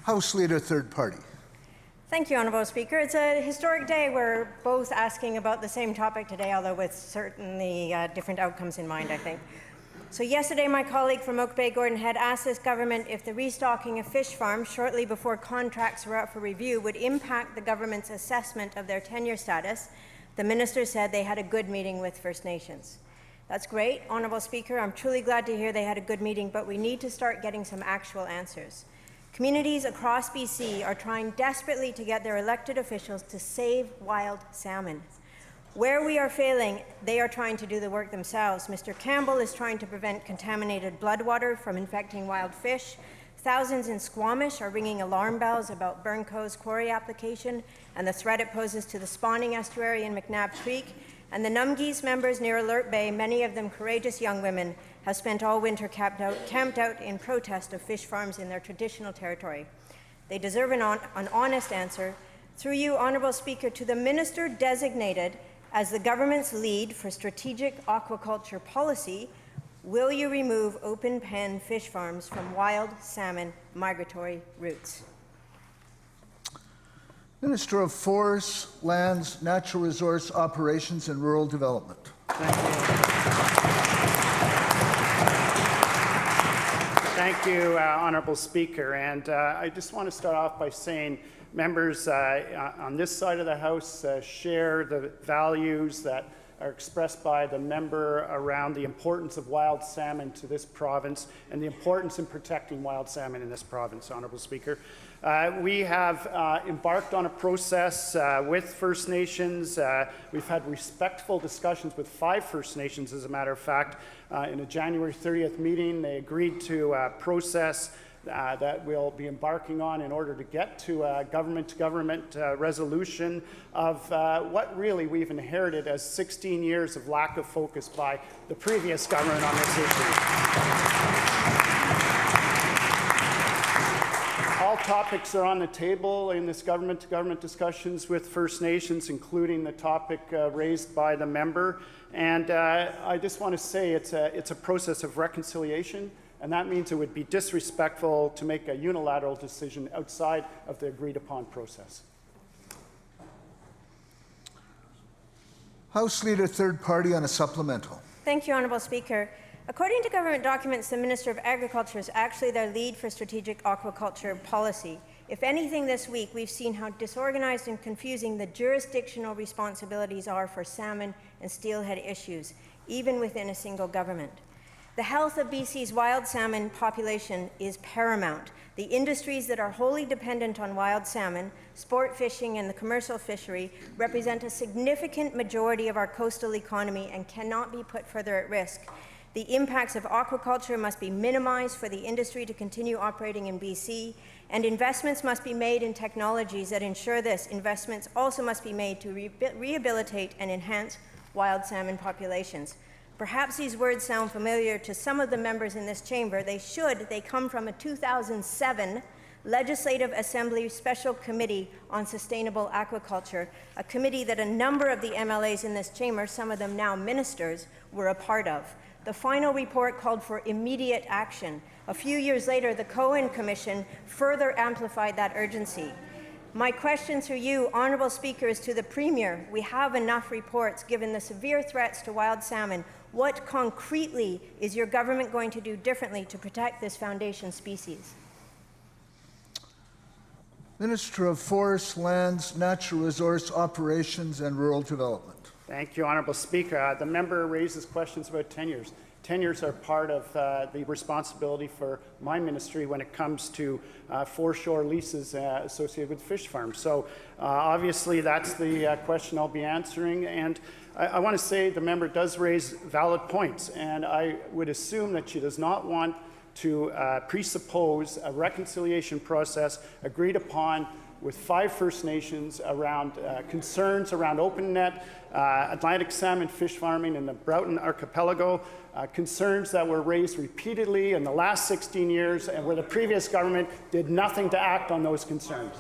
House Leader, third party. Thank you, Honourable Speaker. It's a historic day. We're both asking about the same topic today, although with certainly different outcomes in mind, I think. So yesterday, my colleague from Oak Bay, Gordon Head, asked this government if the restocking of fish farms shortly before contracts were up for review would impact the government's assessment of their tenure status. The minister said they had a good meeting with First Nations. That's great, Honourable Speaker. I'm truly glad to hear they had a good meeting, but we need to start getting some actual answers. Communities across BC are trying desperately to get their elected officials to save wild salmon. Where we are failing, they are trying to do the work themselves. Mr. Campbell is trying to prevent contaminated bloodwater from infecting wild fish. Thousands in Squamish are ringing alarm bells about Burnco's quarry application and the threat it poses to the spawning estuary in McNabb Creek. And the Numgees members near Alert Bay, many of them courageous young women, have spent all winter camped out in protest of fish farms in their traditional territory. They deserve an honest answer. Through you, Honourable Speaker, to the minister designated as the government's lead for strategic aquaculture policy, will you remove open pen fish farms from wild salmon migratory routes? Minister of Forests, Lands, Natural Resource Operations and Rural Development. Thank you, Honourable Speaker. And I just want to start off by saying members on this side of the House share the values that are expressed by the member around the importance of wild salmon to this province and the importance in protecting wild salmon in this province, Honourable Speaker. We have embarked on a process with First Nations. We've had respectful discussions with 5 First Nations, as a matter of fact. In a January 30th meeting, they agreed to a process that we'll be embarking on in order to get to a government-to-government resolution of what really we've inherited as 16 years of lack of focus by the previous government on this issue. All topics are on the table in this government-to-government discussions with First Nations, including the topic raised by the member. And I just want to say it's a process of reconciliation. And that means it would be disrespectful to make a unilateral decision outside of the agreed-upon process. House Leader, third party on a supplemental. Thank you, Honourable Speaker. According to government documents, the Minister of Agriculture is actually their lead for strategic aquaculture policy. If anything, this week we've seen how disorganized and confusing the jurisdictional responsibilities are for salmon and steelhead issues, even within a single government. The health of BC's wild salmon population is paramount. The industries that are wholly dependent on wild salmon, sport fishing and the commercial fishery, represent a significant majority of our coastal economy and cannot be put further at risk. The impacts of aquaculture must be minimized for the industry to continue operating in BC, and investments must be made in technologies that ensure this. Investments also must be made to rehabilitate and enhance wild salmon populations. Perhaps these words sound familiar to some of the members in this chamber. They come from a 2007 Legislative Assembly Special Committee on Sustainable Aquaculture, a committee that a number of the MLAs in this chamber, some of them now ministers, were a part of. The final report called for immediate action. A few years later, the Cohen Commission further amplified that urgency. My question through you, Honourable Speaker, is to the Premier. We have enough reports given the severe threats to wild salmon. What concretely is your government going to do differently to protect this foundation species? Minister of Forests, Lands, Natural Resource Operations and Rural Development. Thank you, Honourable Speaker. The member raises questions about tenures. Tenures are part of the responsibility for my ministry when it comes to foreshore leases associated with fish farms. So obviously that's the question I'll be answering. And I want to say the member does raise valid points, and I would assume that she does not want to presuppose a reconciliation process agreed upon with 5 First Nations around concerns around open net, Atlantic salmon fish farming in the Broughton Archipelago, concerns that were raised repeatedly in the last 16 years and where the previous government did nothing to act on those concerns.